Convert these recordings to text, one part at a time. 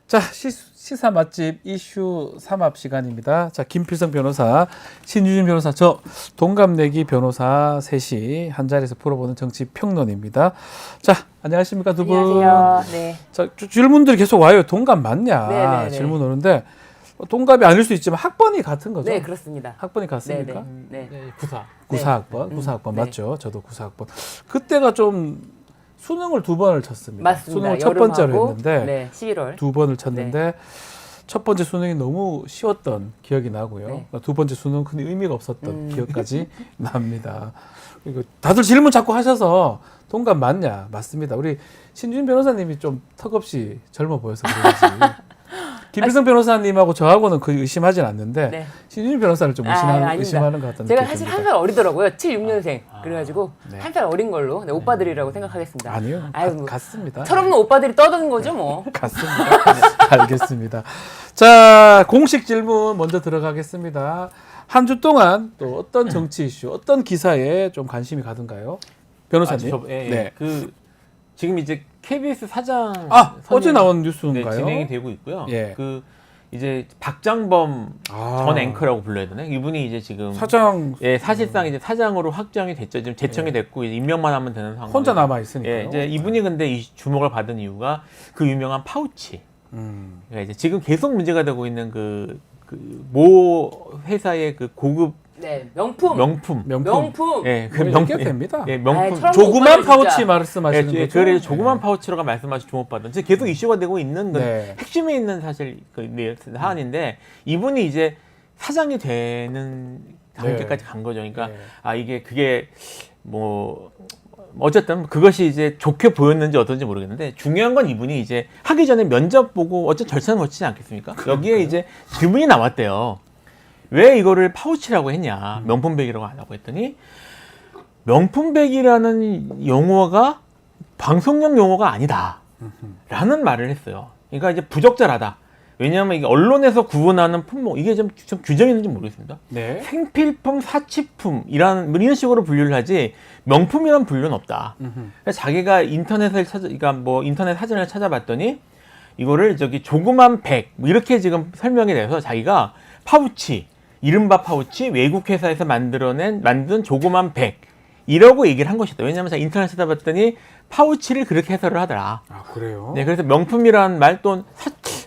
자, 시사 맛집 이슈 삼합 시간입니다. 자, 김필성 변호사, 신유진 변호사, 저 동갑내기 변호사 셋이 한 자리에서 풀어보는 정치 평론입니다. 자, 안녕하십니까 두 분. 안녕하세요. 네. 자, 질문들이 계속 와요. 동갑 맞냐? 네네네. 질문 오는데 동갑이 아닐 수 있지만 학번이 같은 거죠? 네, 그렇습니다. 학번이 같습니까? 네. 네, 구사. 구사학번, 네. 구사학번 네. 맞죠? 저도 구사학번. 그때가 좀 수능을 두 번을 쳤습니다. 맞습니다. 수능을 첫 번째로 여름하고, 했는데 네, 11월. 두 번을 쳤는데 첫 번째 수능이 너무 쉬웠던 기억이 나고요. 네. 두 번째 수능은 큰 의미가 없었던 기억까지 납니다. 그리고 다들 질문 자꾸 하셔서 동갑 맞냐? 맞습니다. 우리 신준 변호사님이 좀 턱없이 젊어 보여서 그런지 김필성 변호사님하고 저하고는 거의 의심하진 않는데 네. 신준 변호사를 좀 아닙니다. 의심하는 것 같은 제가 느낌이 사실 듭니다. 한 살 어리더라고요. 76년생. 그래가지고 네. 한 살 어린 걸로 네, 오빠들이라고 생각하겠습니다. 아니요. 아유, 뭐, 같습니다. 철없는 오빠들이 떠드는 거죠, 뭐. 같습니다. 네, 알겠습니다. 자, 공식 질문 먼저 들어가겠습니다. 한 주 동안 또 어떤 정치 이슈, 어떤 기사에 좀 관심이 가든가요? 변호사님. 네. 그 지금 이제 KBS 사장 어제 나온 네, 뉴스인가요? 진행이 되고 있고요. 예. 그 이제 박장범 전 앵커라고 불러야 되나? 이분이 이제 지금 사장 예, 사실상 이제 사장으로 확정이 됐죠. 지금 제청이 됐고 이제 임명만 하면 되는 상황. 혼자 남아 있으니까요. 예, 이제 이분이 근데 이 주목을 받은 이유가 그 유명한 파우치. 그러니까 이제 지금 계속 문제가 되고 있는 그 모 회사의 그 고급 네, 명품. 명품. 예, 그 명품 됩니다. 예, 명품. 아이, 조그만 오빠는 파우치 진짜. 말씀하시는 예, 거죠? 그래 조그만 네. 파우치로가 말씀하신 주목받은 지금 계속 이슈가 되고 있는 건 네. 핵심에 있는 사실 그 사안인데 이분이 이제 사장이 되는 단계까지 간 거죠. 그러니까 네. 아 이게 그게 뭐 어쨌든 그것이 이제 좋게 보였는지 어떤지 모르겠는데 중요한 건 이분이 이제 하기 전에 면접 보고 어쨌든 절차는 거치지 않겠습니까? 여기에 이제 질문이 나왔대요. 왜 이거를 파우치라고 했냐, 명품백이라고 안 하고 했더니 명품백이라는 용어가 방송용 용어가 아니다 라는 말을 했어요. 그러니까 이제 부적절하다. 왜냐하면 이게 언론에서 구분하는 품목, 이게 좀 규정이 있는지 모르겠습니다. 네. 생필품, 사치품이라는 이런 식으로 분류를 하지 명품이란 분류는 없다. 그래서 자기가 그러니까 뭐 인터넷 사전을 찾아봤더니 이거를 저기 조그만 백 뭐 이렇게 지금 설명이 돼서 자기가 파우치, 이른바 파우치, 외국 회사에서 만든 조그만 백 이라고 얘기를 한 것이다. 왜냐하면 제가 인터넷 찾아봤더니 파우치를 그렇게 해설을 하더라. 아, 그래요? 네, 그래서 명품이라는 말 또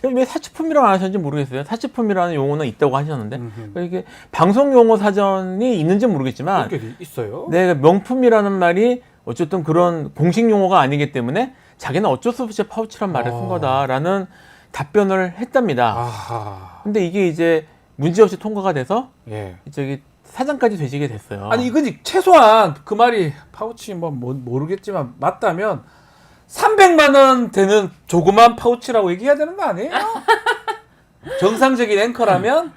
왜 사치품이라고 안 하셨는지 모르겠어요. 사치품이라는 용어는 있다고 하셨는데 이게 방송 용어 사전이 있는지 모르겠지만 그게 있어요? 네, 명품이라는 말이 어쨌든 그런 공식 용어가 아니기 때문에 자기는 어쩔 수 없이 파우치란 말을 쓴 거다라는 답변을 했답니다. 아하. 근데 이게 이제 문제없이 통과가 돼서 예. 저기 사장까지 되시게 됐어요. 아니 이건 최소한 그 말이 파우치 뭐 모르겠지만 맞다면 300만 원 되는 조그만 파우치라고 얘기해야 되는 거 아니에요? 정상적인 앵커라면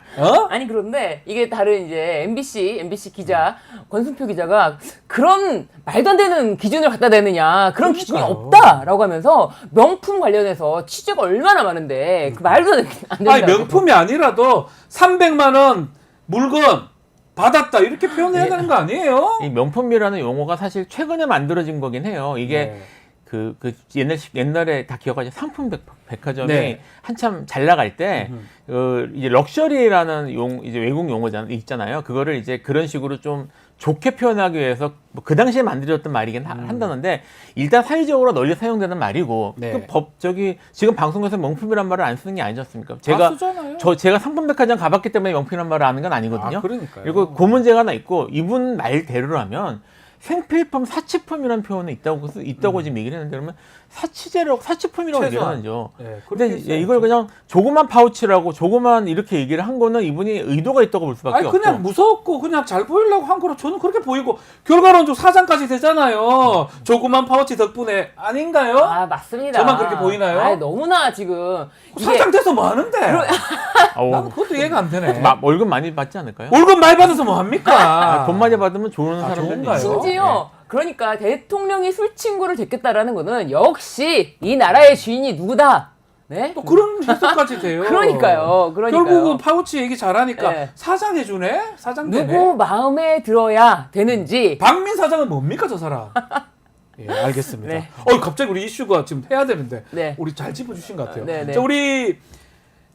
아니 그런데 이게 다른 이제 MBC 기자 권순표 기자가 그런 말도 안 되는 기준을 갖다 대느냐 그런 기준이 그러니까요. 없다라고 하면서 명품 관련해서 취재가 얼마나 많은데 그 말도 안 된다고. 아니 명품이 아니라도 300만 원 물건 받았다 이렇게 표현해야 되는 거 아니에요? 이 명품이라는 용어가 사실 최근에 만들어진 거긴 해요. 이게 네. 그 옛날에 다 기억하죠. 상품 백화점이 네. 한참 잘 나갈 때 이제 럭셔리라는 이제 외국 있잖아요. 그거를 이제 그런 식으로 좀 좋게 표현하기 위해서 뭐그 당시에 만들어졌던 말이긴 한다는데 일단 사회적으로 널리 사용되는 말이고 네. 지금 방송에서 명품이란 말을 안 쓰는 게 아니지 않습니까? 쓰잖아요. 제가 상품백화점 가봤기 때문에 명품이란 말을 아는 건 아니거든요. 아, 그러니까요. 그리고 그 문제가 하나 있고 이분 말대로라면 생필품, 사치품이라는 표현은 있다고 지금 얘기를 했는데 그러면 사치품이라고 얘기를 하죠. 네, 근데 그렇게 예, 이걸 그냥 조그만 파우치라고 조그만 이렇게 얘기를 한 거는 이분이 의도가 있다고 볼 수밖에 아니 없고. 그냥 무섭고 그냥 잘 보이려고 한 거로 저는 그렇게 보이고 결과론적 사장까지 되잖아요. 조그만 파우치 덕분에 아닌가요? 아 맞습니다. 저만 그렇게 보이나요? 아 너무나 지금 사장 돼서 뭐 하는데? 아우, 나도 그것도 이해가 안 되네. 월급 많이 받지 않을까요? 월급 많이 받아서 뭐 합니까? 돈 많이 받으면 좋은 아, 사람들도 좋은가요? 있어요. 심지어 그러니까 대통령이 술 친구를 됐겠다라는 거는 역시 이 나라의 주인이 누구다. 네? 또 그런 해석까지 돼요. 그러니까요. 결국은 파우치 얘기 잘하니까 네. 사장 해주네? 사장 되네? 누구 마음에 들어야 되는지 박민 사장은 뭡니까 저 사람? 예, 알겠습니다. 네. 갑자기 우리 이슈가 지금 해야 되는데 네. 우리 잘 짚어주신 것 같아요. 네, 네. 자, 우리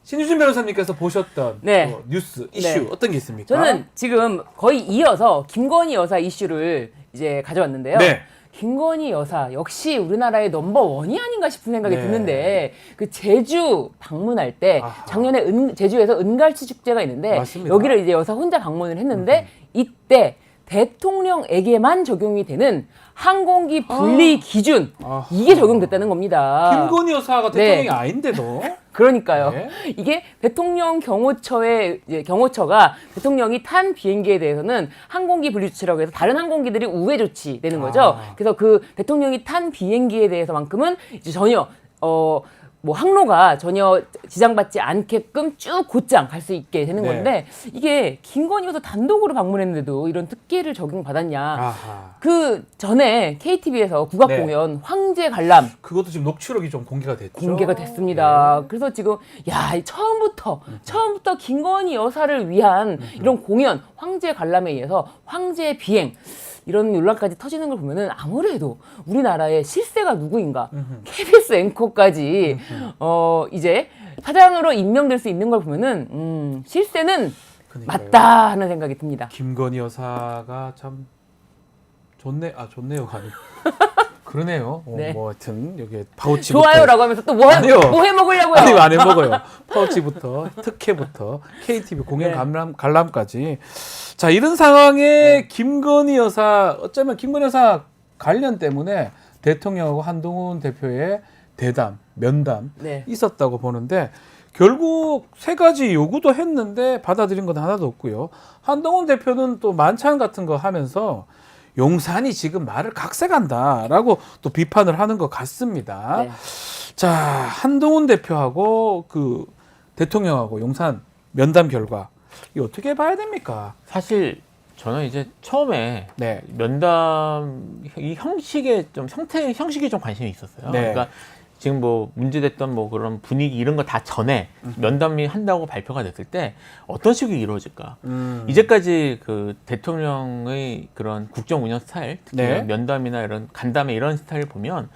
신유진 변호사님께서 보셨던 네. 뉴스 이슈 네. 어떤 게 있습니까? 저는 지금 거의 이어서 김건희 여사 이슈를 이제 가져왔는데요. 네. 김건희 여사 역시 우리나라의 넘버원이 아닌가 싶은 생각이 네. 드는데 그 제주 방문할 때 아하. 작년에 제주에서 은갈치 축제가 있는데 맞습니다. 여기를 이제 여사 혼자 방문을 했는데 이때 대통령에게만 적용이 되는 항공기 분리 기준 아하. 이게 적용됐다는 겁니다. 김건희 여사가 네. 대통령이 아닌데도 그러니까요. 네. 이게 대통령 경호처가 대통령이 탄 비행기에 대해서는 항공기 분리 조치라고 해서 다른 항공기들이 우회 조치 되는 거죠. 아. 그래서 그 대통령이 탄 비행기에 대해서만큼은 이제 전혀 뭐 항로가 전혀 지장받지 않게끔 쭉 곧장 갈 수 있게 되는 네. 건데 이게 김건희 여사 단독으로 방문했는데도 이런 특기를 적용받았냐. 아하. 그 전에 KTV에서 국악공연 황제 관람 그것도 지금 녹취록이 좀 공개가 됐죠. 공개가 됐습니다. 그래서 지금 처음부터 김건희 여사를 위한 이런 공연 황제 관람에 의해서 황제 비행 이런 논란까지 터지는 걸 보면은 아무래도 우리나라의 실세가 누구인가 KBS 앵커까지 이제 사장으로 임명될 수 있는 걸 보면은 실세는 그러니까요. 맞다 하는 생각이 듭니다. 김건희 여사가 참 좋네요가 아니고 그러네요. 네. 뭐 하여튼 여기 파우치 좋아요라고 하면서 또 아니요. 뭐 해 먹으려고요? 아니 안 해먹어요. 파우치부터 특혜부터 KTV 공연 네. 관람까지. 자 이런 상황에 김건희 여사 어쩌면 김건희 여사 관련 때문에 대통령하고 한동훈 대표의 면담 네. 있었다고 보는데 결국 세 가지 요구도 했는데 받아들인 건 하나도 없고요. 한동훈 대표는 또 만찬 같은 거 하면서 용산이 지금 말을 각색한다라고 또 비판을 하는 것 같습니다. 네. 자, 한동훈 대표하고 그 대통령하고 용산 면담 결과 이 어떻게 봐야 됩니까? 사실 저는 이제 처음에 네. 면담 이 형식에 좀 형식에 좀 관심이 있었어요. 네. 그러니까 지금 뭐 문제됐던 뭐 그런 분위기 이런 거 다 전에 면담이 한다고 발표가 됐을 때 어떤 식으로 이루어질까? 이제까지 그 대통령의 그런 국정 운영 스타일, 특히 네. 이런 면담이나 이런 간담회 이런 스타일을 보면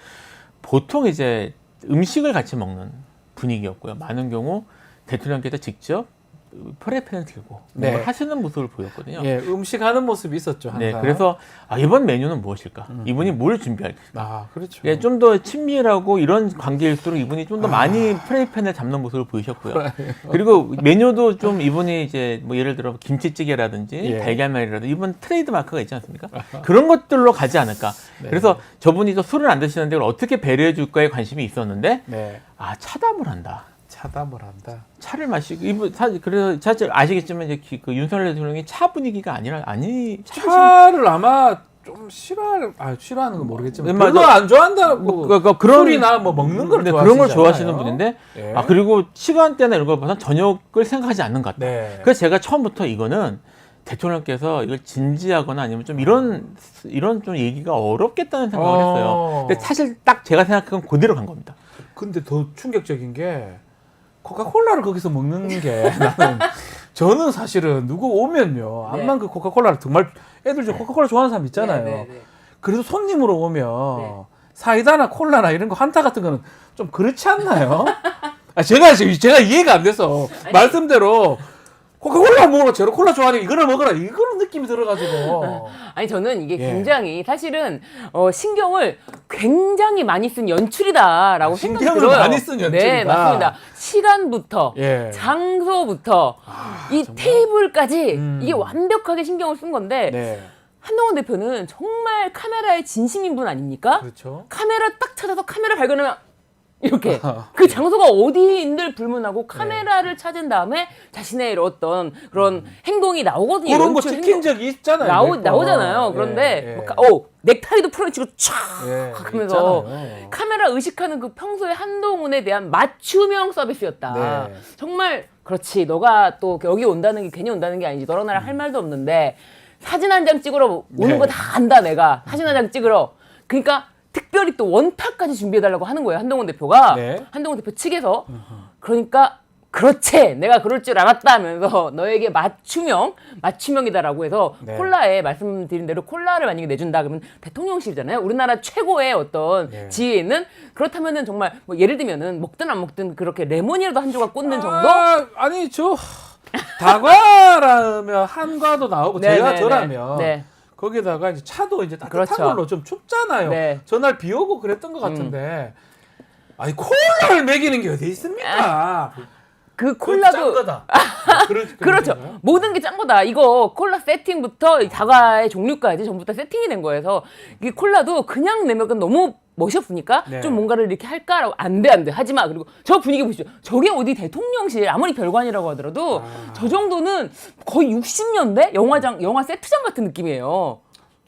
보통 이제 음식을 같이 먹는 분위기였고요. 많은 경우 대통령께서 직접 프라이팬을 들고 네. 뭔가 하시는 모습을 보였거든요. 예, 음식 하는 모습이 있었죠, 항상. 네, 그래서 이번 메뉴는 무엇일까? 이분이 뭘 준비할까? 그렇죠. 예, 좀 더 친밀하고 이런 관계일수록 이분이 좀 더 많이 프라이팬을 잡는 모습을 보이셨고요. 그리고 메뉴도 좀 이분이 이제 뭐 예를 들어 김치찌개라든지 예. 달걀말이라든지 이분 트레이드 마크가 있지 않습니까? 그런 것들로 가지 않을까. 네. 그래서 저분이 또 술을 안 드시는데 이걸 어떻게 배려해 줄까에 관심이 있었는데 네. 차담을 한다. 차담을 한다. 차를 마시고 이분 그래서 사실 아시겠지만 이제 그 윤석열 대통령이 차 분위기가 차를 아마 좀 싫어하는 건 모르겠지만 맞아. 별로 안 좋아한다고 그런 술이나 뭐 먹는 걸 그런 걸 좋아하시잖아요. 좋아하시는 분인데 예. 그리고 시간대나 이런 걸 봐서 저녁을 생각하지 않는 것 같다. 네. 그래서 제가 처음부터 이거는 대통령께서 이걸 진지하거나 아니면 좀 이런 좀 얘기가 어렵겠다는 생각을 했어요. 근데 사실 딱 제가 생각한 그대로 간 겁니다. 근데 더 충격적인 게 코카콜라를 거기서 먹는 게 저는 사실은 누구 오면요 네. 암만 그 코카콜라를 정말 애들 중에 코카콜라 좋아하는 사람 있잖아요. 네. 그래도 손님으로 오면 네. 사이다나 콜라나 이런 거 한타 같은 거는 좀 그렇지 않나요? 제가 이해가 안 돼서 말씀대로 코카콜라 먹으라 제로 콜라 좋아하니까 이거를 먹어라 이거는 느낌이 들어가지고 아니 저는 이게 예. 굉장히 사실은 신경을 굉장히 많이 쓴 연출이다라고 생각이 신경을 들어요. 많이 쓴 연출이다. 네, 맞습니다. 시간부터 예. 장소부터 이 정말? 테이블까지 이게 완벽하게 신경을 쓴 건데 네 한동훈 대표는 정말 카메라의 진심인 분 아닙니까? 그렇죠. 카메라 딱 찾아서 카메라 발견하면 이렇게 그 장소가 어디인들 불문하고 카메라를 찾은 다음에 자신의 어떤 그런 행동이 나오거든요. 그런 거 연출 찍힌 행동. 적이 있잖아요. 몇 번. 나오잖아요. 그런데 예, 막, 넥타이도 풀어치고 촥 예, 하면서 있잖아요. 카메라 의식하는 그 평소의 한동훈에 대한 맞춤형 서비스였다. 네. 정말 그렇지. 너가 또 여기 온다는 게 괜히 온다는 게 아니지. 너랑 나랑 할 말도 없는데 사진 한 장 찍으러 오는 네. 거 다 안다 내가. 사진 한 장 찍으러. 그러니까 특별히 또 원탁까지 준비해달라고 하는 거예요. 한동훈 대표가. 네. 한동훈 대표 측에서. 그러니까 그렇지 내가 그럴 줄 알았다 하면서 너에게 맞춤형이다라고 해서 네. 콜라에 말씀드린 대로 콜라를 만약에 내준다 그러면 대통령실이잖아요. 우리나라 최고의 어떤 네. 지위에 있는 그렇다면은 정말 뭐 예를 들면은 먹든 안 먹든 그렇게 레몬이라도 한 조각 꽂는 정도? 아니 저 다과라면 한과도 나오고 네, 제가 네, 저라면 네. 거기다가 이제 차도 이제 따뜻한 그렇죠. 걸로 좀 춥잖아요. 네. 전날 비 오고 그랬던 것 같은데 아니 콜라를 먹이는 게 어디 있습니까? 그 콜라도 짠 거다. 그런 그렇죠. 건가요? 모든 게 짠 거다. 이거 콜라 세팅부터 이 다과의 종류까지 전부 다 세팅이 된 거여서 이 콜라도 그냥 내면 너무 멋이 없으니까 네. 좀 뭔가를 이렇게 할까라고 안 돼 하지 마. 그리고 저 분위기 보시죠. 저게 어디 대통령실 아무리 별관이라고 하더라도 저 정도는 거의 60년대 영화 세트장 같은 느낌이에요.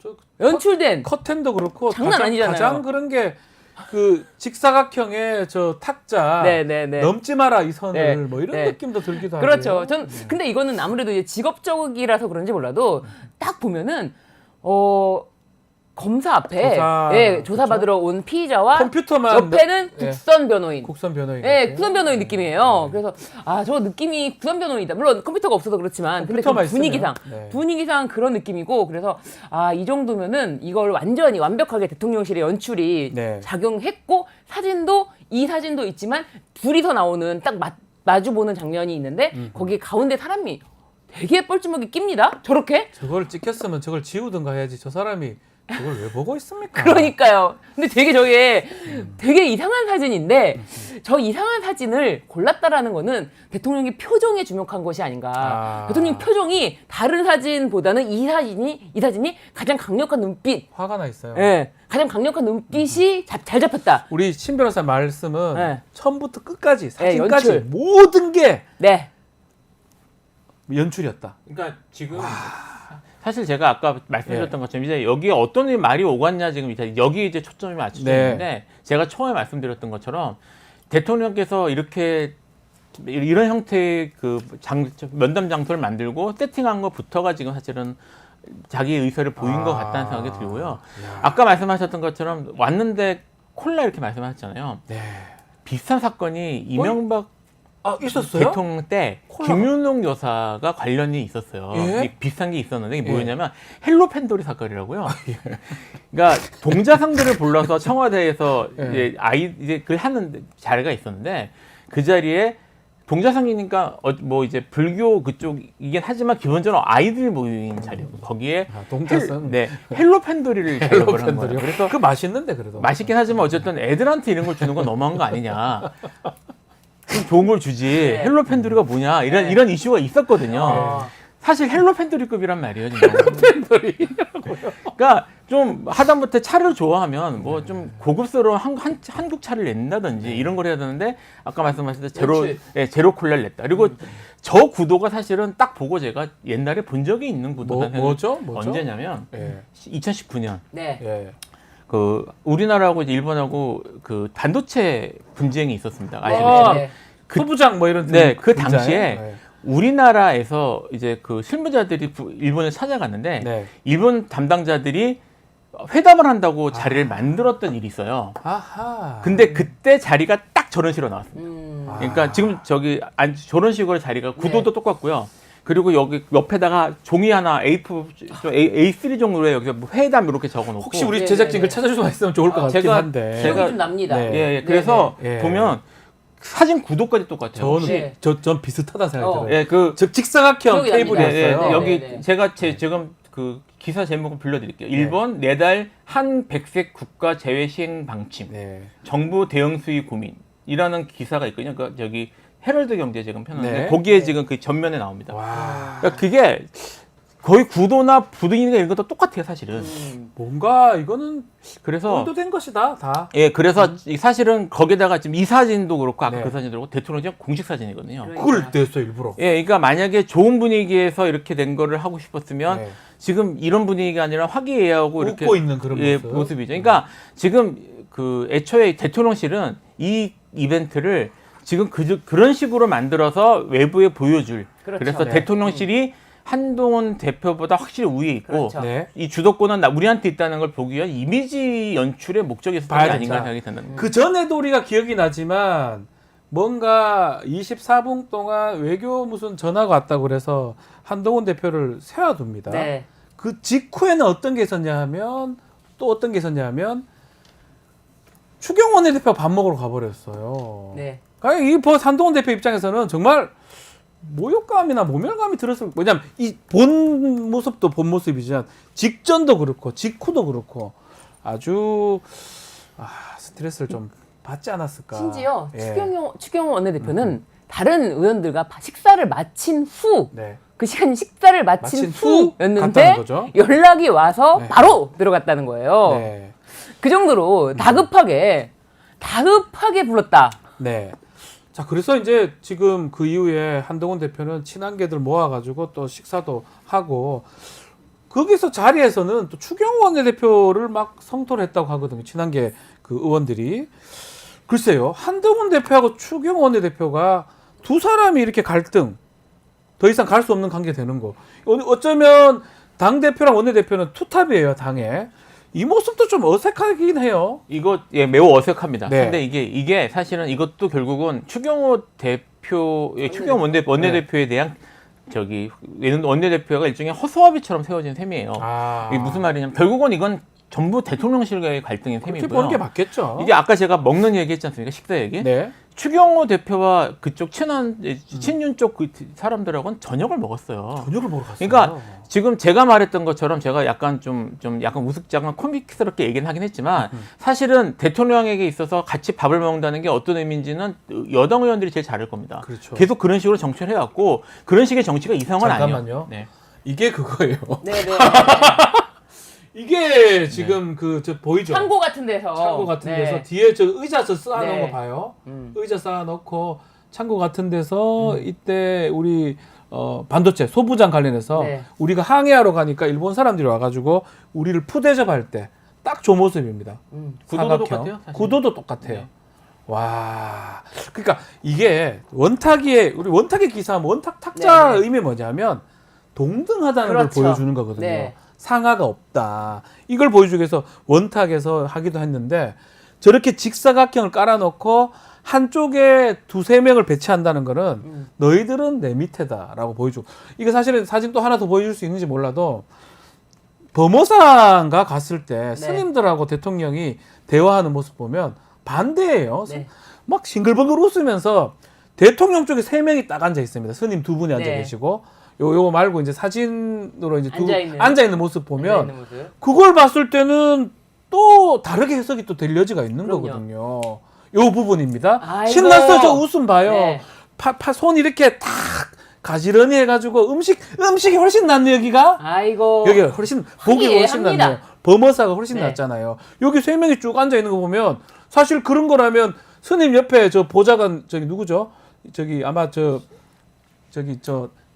저 연출된 커튼도 그렇고 장난 아니잖아요. 가장 그런 게 그 직사각형의 저 탁자 네네네. 넘지 마라 이 선을 네. 뭐 이런 네. 느낌도 들기도 하고 그렇죠. 전 근데 이거는 아무래도 이제 직업적이라서 그런지 몰라도 딱 보면은 검사 앞에 조사 받으러 온 피의자와 컴퓨터만 옆에는 네. 국선 변호인. 국선 변호인 네, 국선 변호인 느낌이에요. 그래서 저 느낌이 국선 변호인이다. 물론 컴퓨터가 없어서 그렇지만 근데 그 컴퓨터만 분위기상 있으면, 네. 분위기상 그런 느낌이고 그래서 이 정도면은 이걸 완전히 완벽하게 대통령실의 연출이 네. 작용했고 이 사진도 있지만 둘이서 나오는 딱 마주 보는 장면이 있는데 거기 가운데 사람이 되게 뻘쭘하게 낍니다. 저렇게. 저걸 찍혔으면 저걸 지우든가 해야지 저 사람이 저걸 왜 보고 있습니까? 그러니까요. 근데 되게 저게 되게 이상한 사진인데 저 이상한 사진을 골랐다라는 거는 대통령이 표정에 주목한 것이 아닌가. 대통령 표정이 다른 사진보다는 이 사진이 가장 강력한 눈빛. 화가 나 있어요. 예. 가장 강력한 눈빛이 잘 잡혔다. 우리 신 변호사 말씀은 네. 처음부터 끝까지 사진까지 연출. 모든 게 네. 연출이었다. 그러니까 지금 사실 제가 아까 말씀드렸던 것처럼 이제 여기에 어떤 말이 오갔냐 지금 이제 여기 이제 초점이 맞춰져 네. 있는데 제가 처음에 말씀드렸던 것처럼 대통령께서 이렇게 이런 형태의 그 면담 장소를 만들고 세팅한 것부터가 지금 사실은 자기 의사를 보인 것 같다는 생각이 들고요. 아까 말씀하셨던 것처럼 왔는데 콜라 이렇게 말씀하셨잖아요. 네. 비슷한 사건이 이명박 있었어요? 대통령 때 콜라가? 김윤옥 여사가 관련이 있었어요. 예? 이게 비슷한 게 있었는데 이게 예. 뭐였냐면 헬로 팬도리 사건이라고요. 그러니까 동자상들을 불러서 청와대에서 예. 이제 그걸 하는 자리가 있었는데 그 자리에 동자상이니까 뭐 이제 불교 그쪽이긴 하지만 기본적으로 아이들이 모인 자리고 거기에 동자상. 헬로 팬도리를 작업을 한 거예요. 그래서 그 맛있는데 그래도 맛있긴 하지만 어쨌든 애들한테 이런 걸 주는 건 너무한 거 아니냐. 좀 좋은 걸 주지. 네. 헬로 팬도리가 뭐냐. 이런 이슈가 있었거든요. 사실 헬로 팬도리급이란 말이에요. 팬도리. 그러니까 좀 하다못해 차를 좋아하면 뭐 좀 고급스러운 한국 차를 낸다든지 이런 걸 해야 되는데 아까 말씀하신 제로 콜라를 냈다. 그리고 저 구도가 사실은 딱 보고 제가 옛날에 본 적이 있는 구도가 뭐죠? 언제냐면 예. 2019년 네. 예. 그 우리나라하고 이제 일본하고 그 반도체 분쟁이 있었습니다. 네. 아시겠죠? 후부장 뭐 이런 그 분자에? 당시에 네. 우리나라에서 이제 그 실무자들이 일본을 찾아갔는데 네. 일본 담당자들이 회담을 한다고 자리를 만들었던 일이 있어요. 아하. 근데 그때 자리가 딱 저런 식으로 나왔습니다. 아. 그러니까 지금 저런 식으로 자리가 구도도 똑같고요. 그리고 여기 옆에다가 종이 하나 A3 정도의 여기서 뭐 회담 이렇게 적어놓고 혹시 우리 네, 제작진 네, 그 찾아줄 수 있으면 좋을 것 같긴 제가- 한데. 기억이 제가- 좀 납니다. 네. 예. 그래서 예. 보면 사진 구도까지 똑같아요. 저는 네. 전 비슷하다 생각이 들어요. 예, 그 즉 직사각형 기억이 테이블이었어요. 납니다. 여기 네. 제가 지금 그 기사 제목을 불러드릴게요. 일본 내달 한 백색 국가 제외 시행 방침, 네. 정부 대응 수위 고민이라는 기사가 있거든요. 그 저기 헤럴드 경제 지금 펴놨는데 네. 거기에 지금 그 전면에 나옵니다. 와. 그러니까 그게 거의 구도나 분위기가 이런 것도 똑같아요, 사실은. 뭔가 이거는 그래서 의도된 것이다 다. 예, 그래서 사실은 거기다가 지금 이 사진도 그렇고 아까 네. 그 사진도 그렇고 대통령 공식 사진이거든요. 그러니까. 그걸 냈어 일부러. 예, 그러니까 만약에 좋은 분위기에서 이렇게 된 거를 하고 싶었으면 네. 지금 이런 분위기가 아니라 화기애애하고 이렇게 웃고 있는 그런 예, 모습. 모습이죠. 그러니까 지금 그 애초에 대통령실은 이 이벤트를 지금 그런 식으로 만들어서 외부에 보여줄. 그렇죠. 그래서 네. 대통령실이 한동훈 대표보다 확실히 우위에 있고 그렇죠. 네. 이 주도권은 우리한테 있다는 걸 보기 위한 이미지 연출의 목적이 있었던 게 봐야 아닌가 된다. 생각이 드는. 그 전에도 우리가 기억이 나지만 뭔가 24분 동안 외교 무슨 전화가 왔다고 그래서 한동훈 대표를 세워둡니다. 네. 그 직후에는 어떤 게 있었냐 하면 또 어떤 게 있었냐 하면 추경호 원내대표가 밥 먹으러 가버렸어요. 네. 그러니까 이 한동훈 대표 입장에서는 정말 모욕감이나 모멸감이 들었을 왜냐면 이 본 모습도 본 모습이지만 직전도 그렇고 직후도 그렇고 아주 스트레스를 좀 받지 않았을까. 심지어 예. 추경호 원내대표는 다른 의원들과 식사를 마친 후 네. 그 시간이 식사를 마친 갔다는 후였는데 거죠. 연락이 와서 네. 바로 들어갔다는 거예요. 네. 그 정도로 다급하게 불렀다. 네. 자, 그래서 이제 지금 그 이후에 한동훈 대표는 친한계들 모아가지고 또 식사도 하고 거기서 자리에서는 또 추경호 원내대표를 막 성토를 했다고 하거든요. 친한계 그 의원들이. 글쎄요. 한동훈 대표하고 추경호 원내대표가 두 사람이 이렇게 갈등, 더 이상 갈 수 없는 관계 되는 거. 어쩌면 당대표랑 원내대표는 투탑이에요, 당에. 이 모습도 좀 어색하긴 해요. 이거 매우 어색합니다. 네. 근데 이게 사실은 이것도 결국은 추경호 대표, 추경호 원내대표에 대한 원내대표가 일종의 허수아비처럼 세워진 셈이에요. 이게 무슨 말이냐면 결국은 이건 전부 대통령실과의 갈등인 그렇게 셈이고요. 보는 게 맞겠죠. 이게 아까 제가 먹는 얘기 했지 않습니까? 식사 얘기. 네. 추경호 대표와 그쪽 친윤 쪽 그 사람들하고는 저녁을 먹었어요. 저녁을 먹으러 갔어요. 그러니까 지금 제가 말했던 것처럼 제가 약간 좀 약간 우스꽝한 코믹스럽게 얘기는 하긴 했지만 사실은 대통령에게 있어서 같이 밥을 먹는다는 게 어떤 의미인지는 여당 의원들이 제일 잘 알 겁니다. 그렇죠. 계속 그런 식으로 정치를 해왔고 그런 식의 정치가 이상은 아니에요. 잠깐만요. 네. 이게 그거예요. 네네. 이게 지금 저 보이죠? 창고 같은 데서. 창고 같은 네. 데서 뒤에 저 의자 쌓아놓은 네. 거 봐요. 음. 의자 쌓아놓고 창고 같은 데서 이때 우리 반도체 소부장 관련해서 네. 우리가 항해하러 가니까 일본 사람들이 와가지고 우리를 푸대접할 때 딱 저 모습입니다. 구도도 사각형. 똑같아요, 사실. 구도도 똑같아요. 네. 와, 그러니까 이게 우리 원탁의 기사하면 원탁 탁자 네, 네. 의미 뭐냐면 동등하다는 그렇죠. 걸 보여주는 거거든요. 네. 상하가 없다. 이걸 보여주기 위해서 원탁에서 하기도 했는데 저렇게 직사각형을 깔아놓고 한쪽에 두세 명을 배치한다는 거는 너희들은 내 밑에다라고 보여주고 이거 사실은 사진 또 하나 더 보여줄 수 있는지 몰라도 범어상가 갔을 때 스님들하고 대통령이 대화하는 모습 보면 반대예요. 네. 막 싱글벙글 웃으면서 대통령 쪽에 세 명이 딱 앉아 있습니다. 스님 두 분이 앉아 네. 계시고 요거 말고 이제 사진으로 이제 앉아 있는 모습 보면 있는 모습. 그걸 봤을 때는 또 다르게 해석이 또 될 여지가 있는 그럼요. 거거든요. 요 부분입니다. 아이고. 신났어요. 저 웃음 봐요. 네. 손 이렇게 탁 가지런히 해가지고 음식이 훨씬 낫네 여기가. 아이고. 여기가 훨씬 보기 훨씬 화기애애합니다. 낫네요. 범어사가 훨씬 네. 낫잖아요. 여기 세 명이 쭉 앉아 있는 거 보면 사실 그런 거라면 스님 옆에 저 보좌관 누구죠? 아마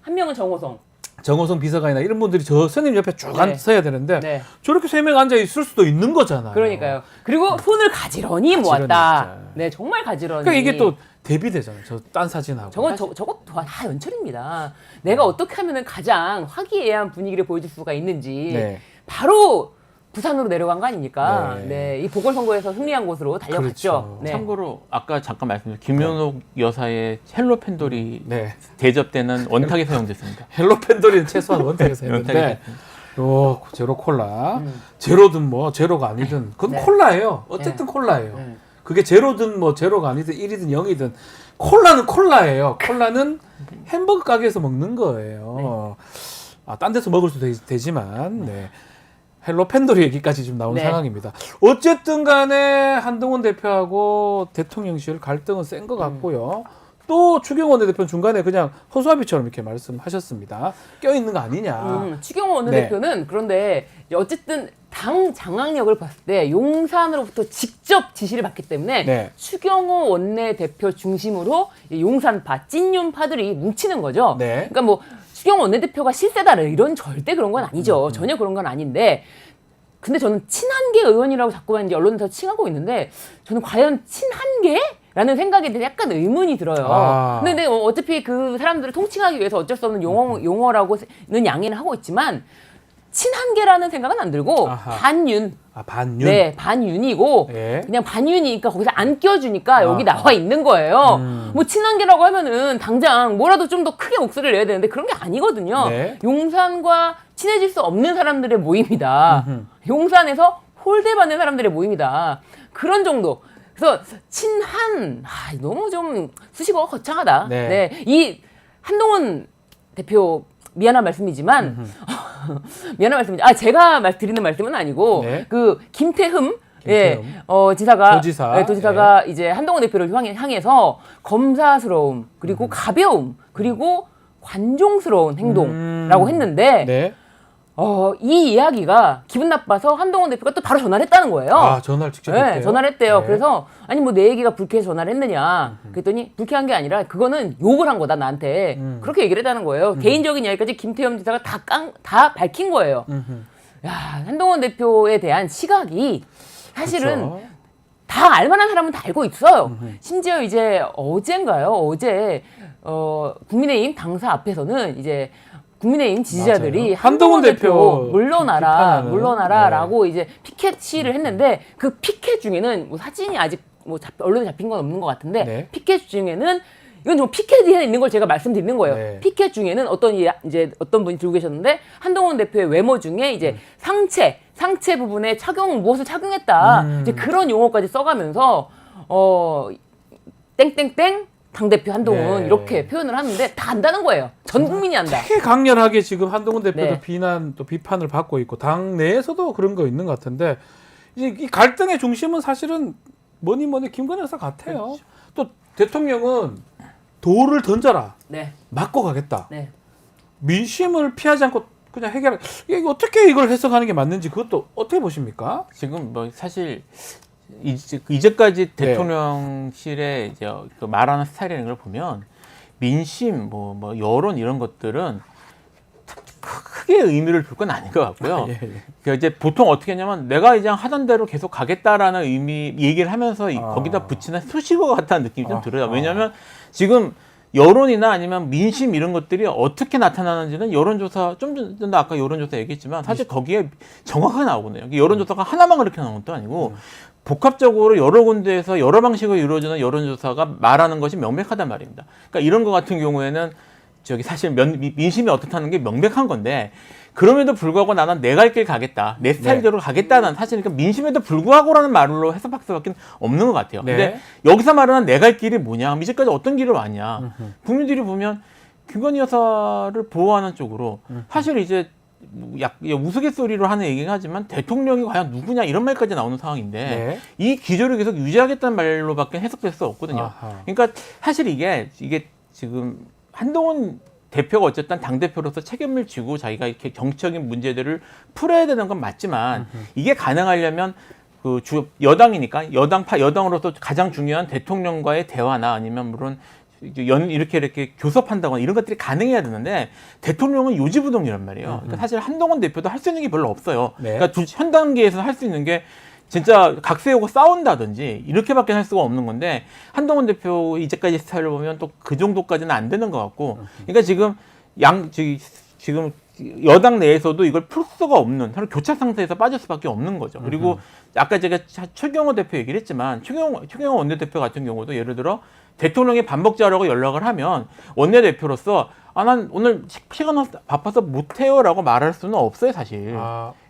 한 명은 정호성. 정호성 비서관이나 이런 분들이 저 스님 옆에 쭉 네. 앉아야 되는데 네. 저렇게 세 명 앉아 있을 수도 있는 거잖아요. 그러니까요. 그리고 손을 가지런히 모았다. 진짜. 네, 정말 가지런히. 그러니까 이게 또 대비되잖아요. 저 딴 사진하고. 저것 다 연출입니다. 내가 어떻게 하면 가장 화기애애한 분위기를 보여줄 수가 있는지 네. 바로 부산으로 내려간 거 아닙니까? 네. 네, 이 보궐선거에서 승리한 곳으로 달려갔죠. 그렇죠. 네. 참고로 아까 잠깐 말씀드린 김연옥 여사의 헬로 팬돌이 네. 대접 때는 원탁이 사용됐습니다. 헬로 팬돌이는 최소한 원탁에서 했는데 요 제로 콜라. 제로든 뭐 제로가 아니든 그건 네. 콜라예요. 어쨌든 콜라예요. 그게 제로든 뭐 제로가 아니든 1이든 0이든 콜라는 콜라예요. 콜라는 햄버거 가게에서 먹는 거예요. 딴 데서 먹을 수도 되지만 네. 헬로 팬돌이 얘기까지 좀 나온 네. 상황입니다. 어쨌든 간에 한동훈 대표하고 대통령실 갈등은 센 것 같고요. 또 추경호 원내대표는 중간에 그냥 허수아비처럼 이렇게 말씀하셨습니다. 껴있는 거 아니냐. 추경호 원내대표는 그런데 어쨌든 당 장악력을 봤을 때 용산으로부터 직접 지시를 받기 때문에 네. 추경호 원내대표 중심으로 이 용산파, 찐윤파들이 뭉치는 거죠. 네. 그러니까 뭐 추경호 원내대표가 실세다 이런 절대 그런 건 아니죠. 전혀 그런 건 아닌데 근데 저는 친한계 의원이라고 자꾸만 이제 언론에서 칭하고 있는데 저는 과연 친한계? 라는 생각에 대해서 약간 의문이 들어요. 근데 어차피 그 사람들을 통칭하기 위해서 어쩔 수 없는 용어라고는 양해를 하고 있지만 친한계라는 생각은 안 들고 아하. 반윤. 아, 반윤. 네, 반윤이고 예. 그냥 반윤이니까 거기서 안 껴주니까 여기 아하. 나와 있는 거예요. 뭐 친한계라고 하면은 당장 뭐라도 좀 더 크게 목소리를 내야 되는데 그런 게 아니거든요. 네. 용산과 친해질 수 없는 사람들의 모임이다. 용산에서 홀대받는 사람들의 모임이다. 그런 정도. 그래서 친한 너무 좀 수식어가 거창하다. 네. 네. 이 한동훈 대표 미안한 말씀이지만 미안한 말씀이지. 제가 드리는 말씀은 아니고 네. 그 김태흠 예, 김태흠. 지사가 도지사. 예, 도지사가 이제 한동훈 대표를 향해서 검사스러움 그리고 가벼움 그리고 관종스러운 행동라고 했는데 네. 이 이야기가 기분 나빠서 한동훈 대표가 또 바로 전화를 했다는 거예요. 아, 전화를 직접 했대요. 네, 전화를 했대요. 네. 그래서 아니 뭐 내 얘기가 불쾌해서 전화를 했느냐. 그랬더니 불쾌한 게 아니라 그거는 욕을 한 거다 나한테. 그렇게 얘기를 했다는 거예요. 개인적인 이야기까지 김태흠 지사가 다 밝힌 거예요. 야, 한동훈 대표에 대한 시각이 사실은 그렇죠. 다 알만한 사람은 다 알고 있어요. 심지어 이제 어제 국민의힘 당사 앞에서는 이제 국민의힘 지지자들이 맞아요. 한동훈 한동훈 대표 대표 물러나라, 비판하는. 물러나라라고 이제 피켓 시위를 했는데 그 피켓 중에는 뭐 사진이 아직 뭐 언론에 잡힌 건 없는 것 같은데 네. 피켓 중에는 이건 좀 피켓에 있는 걸 제가 말씀드리는 거예요. 네. 피켓 중에는 어떤 분이 들고 계셨는데 한동훈 대표의 외모 중에 이제 상체 부분에 무엇을 착용했다. 이제 그런 용어까지 써가면서 땡땡땡 당대표 한동훈 네. 이렇게 표현을 하는데 다 안다는 거예요. 전 국민이 안다. 되게 강렬하게 지금 한동훈 대표도 네. 비난 또 비판을 받고 있고 당 내에서도 그런 거 있는 것 같은데 이제 이 갈등의 중심은 사실은 뭐니 김건희 여사 같아요. 그렇죠. 또 대통령은 돌을 던져라 네. 맞고 가겠다. 네. 민심을 피하지 않고 그냥 해결. 이게 어떻게 이걸 해석하는 게 맞는지 그것도 어떻게 보십니까? 지금 뭐 사실 이제까지 네. 대통령실에 이제 그 말하는 스타일이라는 걸 보면 민심, 뭐 여론 이런 것들은 크게 의미를 둘 건 아닌 것 같고요. 예, 예. 그러니까 이제 보통 어떻게 했냐면 내가 이제 하던 대로 계속 가겠다라는 얘기를 하면서 거기다 붙이는 수식어 같다는 느낌이 좀 들어요. 왜냐하면 지금 여론이나 아니면 민심 이런 것들이 어떻게 나타나는지는 여론조사 좀 전에 아까 여론조사 얘기했지만 사실 거기에 정확하게 나오거든요. 여론조사가 하나만 그렇게 나오는 것도 아니고 복합적으로 여러 군데에서 여러 방식으로 이루어지는 여론조사가 말하는 것이 명백하단 말입니다. 그러니까 이런 것 같은 경우에는 사실 민심이 어떻다는 게 명백한 건데 그럼에도 불구하고 나는 내 갈 길 가겠다. 내 스타일대로 가겠다는 사실 그러니까 민심에도 불구하고라는 말로 해석할 수밖에 없는 것 같아요. 네. 근데 여기서 말하는 내 갈 길이 뭐냐? 이제까지 어떤 길을 왔냐? 국민들이 보면 김건희 여사를 보호하는 쪽으로 사실 이제 우스갯소리로 하는 얘기긴 하지만 대통령이 과연 누구냐 이런 말까지 나오는 상황인데 네. 이 기조를 계속 유지하겠다는 말로밖에 해석될 수 없거든요. 아하. 그러니까 사실 이게 지금 한동훈 대표가 어쨌든 당대표로서 책임을 지고 자기가 이렇게 정치적인 문제들을 풀어야 되는 건 맞지만 이게 가능하려면 그 여당이니까 여당으로서 가장 중요한 대통령과의 대화나 아니면 물론 이렇게 교섭한다거나 이런 것들이 가능해야 되는데 대통령은 요지부동이란 말이에요. 그러니까 사실 한동훈 대표도 할 수 있는 게 별로 없어요. 네. 그러니까 현 단계에서는 할 수 있는 게 진짜 각 세우고 싸운다든지 이렇게밖에 할 수가 없는 건데 한동훈 대표 이제까지 스타일을 보면 또 그 정도까지는 안 되는 것 같고 그러니까 지금 지금 여당 내에서도 이걸 풀 수가 없는 서로 교착 상태에서 빠질 수밖에 없는 거죠. 그리고 아까 제가 최경호 대표 얘기를 했지만 최경호 원내대표 같은 경우도 예를 들어 대통령이 반복자라고 연락을 하면 원내대표로서 난 오늘 시간 바빠서 못해요라고 말할 수는 없어요 사실.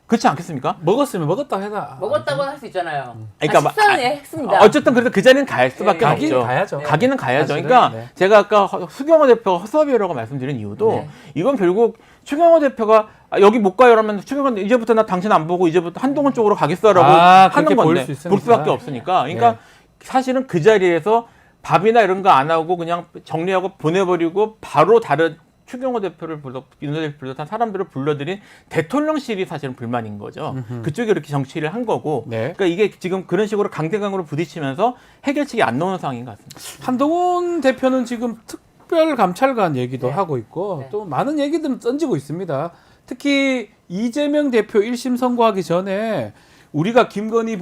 그렇지 않겠습니까? 먹었으면 먹었다 해라. 먹었다고 할 수 있잖아요. 그러니까 식사는 했습니다. 어쨌든 그래서 그 자리는 갈 수밖에 네. 가긴 없죠. 가야죠. 가기는 가야죠. 사실은, 그러니까 네. 제가 아까 수경호 대표가 허수아비라고 말씀드린 이유도 네. 이건 결국 추경호 대표가 여기 못 가요 그러면 추경호 이제부터 나 당신 안 보고 이제부터 한동훈 쪽으로 가겠어라고 하는 그렇게 보일 건데 수 볼 있으니까. 수밖에 없으니까 그러니까 네. 사실은 그 자리에서 밥이나 이런 거 안 하고 그냥 정리하고 보내버리고 바로 다른 추경호 대표를 비롯한 사람들을 불러들인 대통령실이 사실은 불만인 거죠. 그쪽이 이렇게 정치를 한 거고. 네. 그러니까 이게 지금 그런 식으로 강대강으로 부딪히면서 해결책이 안 나오는 상황인 것 같습니다. 한동훈 대표는 지금 특별감찰관 얘기도 네. 하고 있고 네. 또 많은 얘기들은 던지고 있습니다. 특히 이재명 대표 1심 선고하기 전에 우리가 김건희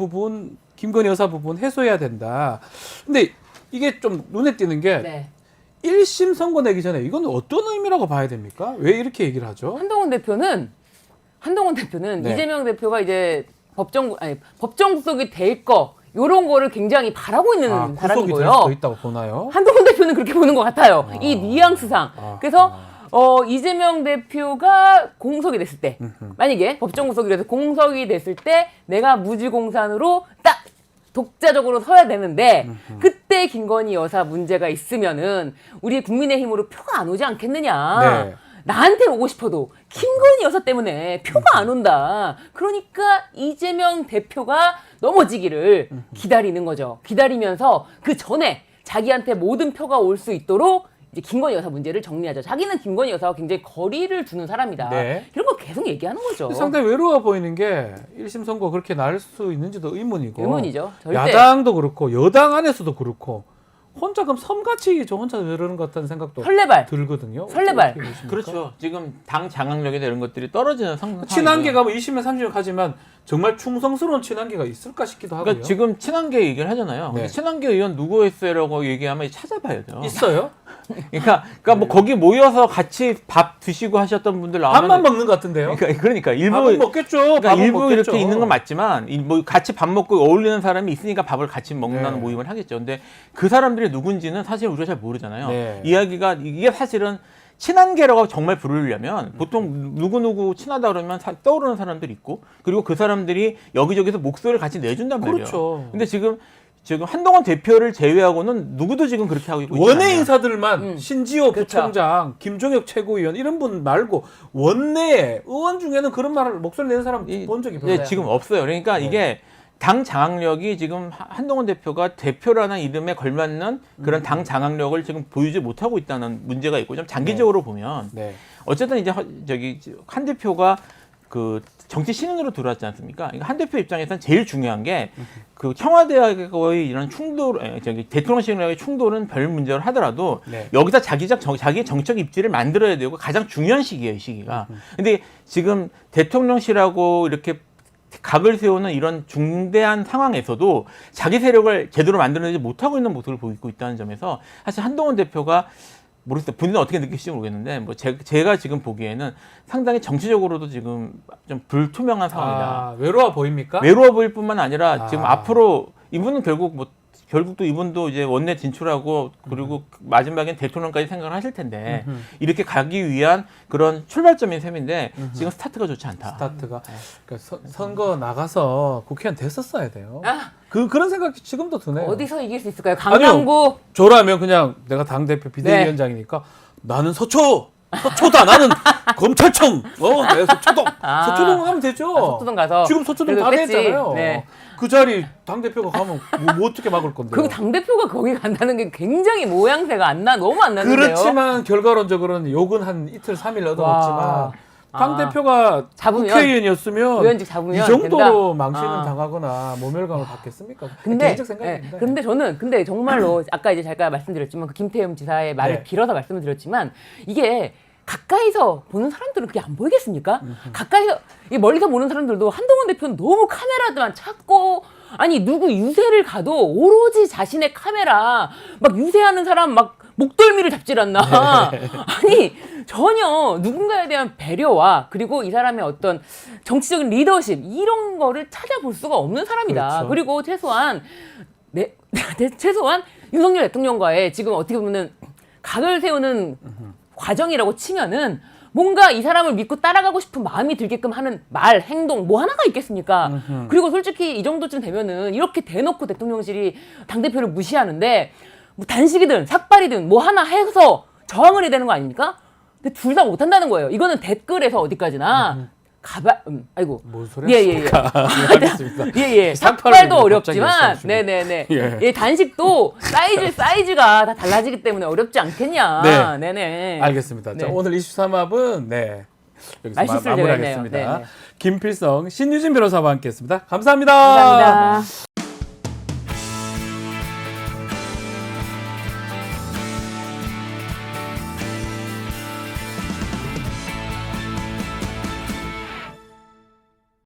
여사 부분 해소해야 된다. 근데 이게 좀 눈에 띄는 게 네. 1심 선고 내기 전에 이건 어떤 의미라고 봐야 됩니까? 왜 이렇게 얘기를 하죠? 한동훈 대표는 한동훈 대표는 네. 이재명 대표가 이제 법정 구속이 될 거 요런 거를 굉장히 바라고 있는 구속이 될 사람이고요. 수도 있다고 보나요? 한동훈 대표는 그렇게 보는 것 같아요. 이 뉘앙스상. 그래서 이재명 대표가 공석이 됐을 때, 만약에 법정 구속이 돼서 공석이 됐을 때 내가 무지공산으로 딱 독자적으로 서야 되는데 그때 김건희 여사 문제가 있으면은 우리 국민의힘으로 표가 안 오지 않겠느냐. 네. 나한테 오고 싶어도 김건희 여사 때문에 표가 안 온다. 그러니까 이재명 대표가 넘어지기를 기다리는 거죠. 기다리면서 그 전에 자기한테 모든 표가 올 수 있도록 이제 김건희 여사 문제를 정리하자. 자기는 김건희 여사와 굉장히 거리를 두는 사람이다. 네. 이런 거 계속 얘기하는 거죠. 상당히 외로워 보이는 게 1심 선고 그렇게 날 수 있는지도 의문이고. 의문이죠. 절대. 야당도 그렇고 여당 안에서도 그렇고 혼자 그럼 섬같이 저 혼자 이러는 것 같다는 생각도 설레발. 들거든요. 설레발. 어떻게 보십니까? 그렇죠. 지금 당 장악력이나 이런 것들이 떨어지는 상황이고요. 친한계가 뭐 20명, 30명 하지만 정말 충성스러운 친한계가 있을까 싶기도 하고요. 그러니까 지금 친한계 얘기를 하잖아요. 네. 근데 친한계 의원 누구 했어요라고 얘기하면 찾아봐야 돼요. 있어요? 그러니까 뭐 거기 모여서 같이 밥 드시고 하셨던 분들 나오면 밥만 먹는 것 같은데요? 그러니까 일부 밥은 먹겠죠. 그러니까 밥은 일부 먹겠죠. 이렇게 있는 건 맞지만 뭐 같이 밥 먹고 어울리는 사람이 있으니까 밥을 같이 먹는다는 네. 모임을 하겠죠. 근데 그 사람들이 누군지는 사실 우리가 잘 모르잖아요. 네. 이야기가 이게 사실은 친한계라고 정말 부르려면 보통 누구누구 친하다 그러면 떠오르는 사람들이 있고 그리고 그 사람들이 여기저기서 목소리를 같이 내준단 말이에요. 그렇죠. 근데 지금 한동훈 대표를 제외하고는 누구도 지금 그렇게 하고 있고 있지 원내 않아요. 인사들만 신지호 그렇죠. 부총장, 김종혁 최고위원 이런 분 말고 원내 의원 중에는 그런 말을 목소리 내는 사람 본 적이 별로 예, 지금 없어요. 그러니까 이게 당 장악력이 지금 한동훈 대표가 대표라는 이름에 걸맞는 그런 당 장악력을 지금 보이지 못하고 있다는 문제가 있고 좀 장기적으로 보면 네. 어쨌든 이제 한 대표가 그 정치 신인으로 들어왔지 않습니까? 그러니까 한 대표 입장에서는 제일 중요한 게 그 청와대와의 이런 충돌, 대통령실과의 충돌은 별 문제를 하더라도 네. 여기다 자기의 정책 입지를 만들어야 되고 가장 중요한 시기예요, 이 시기가. 근데 지금 대통령실하고 이렇게 각을 세우는 이런 중대한 상황에서도 자기 세력을 제대로 만들어내지 못하고 있는 모습을 보이고 있다는 점에서 사실 한동훈 대표가 모르겠어요. 본인은 어떻게 느끼실지 모르겠는데 뭐 제가 지금 보기에는 상당히 정치적으로도 지금 좀 불투명한 상황이다. 아, 외로워 보입니까? 외로워 보일 뿐만 아니라 지금 아. 앞으로 이분은 결국 또 이분도 이제 원내 진출하고 그리고 마지막엔 대통령까지 생각을 하실 텐데 이렇게 가기 위한 그런 출발점인 셈인데 지금 스타트가 좋지 않다. 스타트가 그러니까 선거 나가서 국회의원 됐었어야 돼요. 아. 그런 생각이 지금도 드네요. 어디서 이길 수 있을까요? 강남구. 저라면 그냥 내가 당대표 비대위원장이니까 나는 서초다 나는 검찰청 내가 서초동 서초동 가면 되죠. 서초동 가서 지금 서초동 그래도 다 뺐지. 됐잖아요. 네. 그 자리 당대표가 가면 뭐 어떻게 막을 건데요? 그 당대표가 거기 간다는 게 굉장히 모양새가 너무 안 나는데요. 그렇지만 결과론적으로는 욕은 한 이틀 3일 얻어먹지만 와. 당대표가 잡으면, 국회의원이었으면 의원직 잡으면 이 정도로 된다? 망신을 아. 당하거나 모멸감을 받겠습니까? 근데 개인적 생각입니다. 근데 정말로 아까 이제 잠깐 말씀드렸지만 그 김태흠 지사의 말을 네. 빌어서 말씀을 드렸지만 이게 가까이서 보는 사람들은 그게 안 보이겠습니까? 가까이서 멀리서 보는 사람들도 한동훈 대표는 너무 카메라만 찾고 아니 누구 유세를 가도 오로지 자신의 카메라 막 유세하는 사람 막 목덜미를 잡질 않나. 아니 전혀 누군가에 대한 배려와 그리고 이 사람의 어떤 정치적인 리더십 이런 거를 찾아볼 수가 없는 사람이다. 그렇죠. 그리고 최소한 윤석열 대통령과의 지금 어떻게 보면은 각을 세우는 과정이라고 치면은 뭔가 이 사람을 믿고 따라가고 싶은 마음이 들게끔 하는 말, 행동 뭐 하나가 있겠습니까? 그리고 솔직히 이 정도쯤 되면은 이렇게 대놓고 대통령실이 당대표를 무시하는데 뭐 단식이든 삭발이든 뭐 하나 해서 저항을 해야 되는 거 아닙니까? 근데 둘 다 못한다는 거예요. 이거는 댓글에서 어디까지나 아이고. 뭔 소리야? 예. 알겠습니다. 예. 삭발을 삭발도 갑자기 어렵지만, 말씀하시고. 네네네. 예. 예, 단식도 사이즈가 다 달라지기 때문에 어렵지 않겠냐. 네. 네네. 알겠습니다. 자, 네. 오늘 23합은 여기서 말실수를 마무리하겠습니다. 제가 했네요. 네네. 김필성, 신유진 변호사와 함께했습니다. 감사합니다. 감사합니다.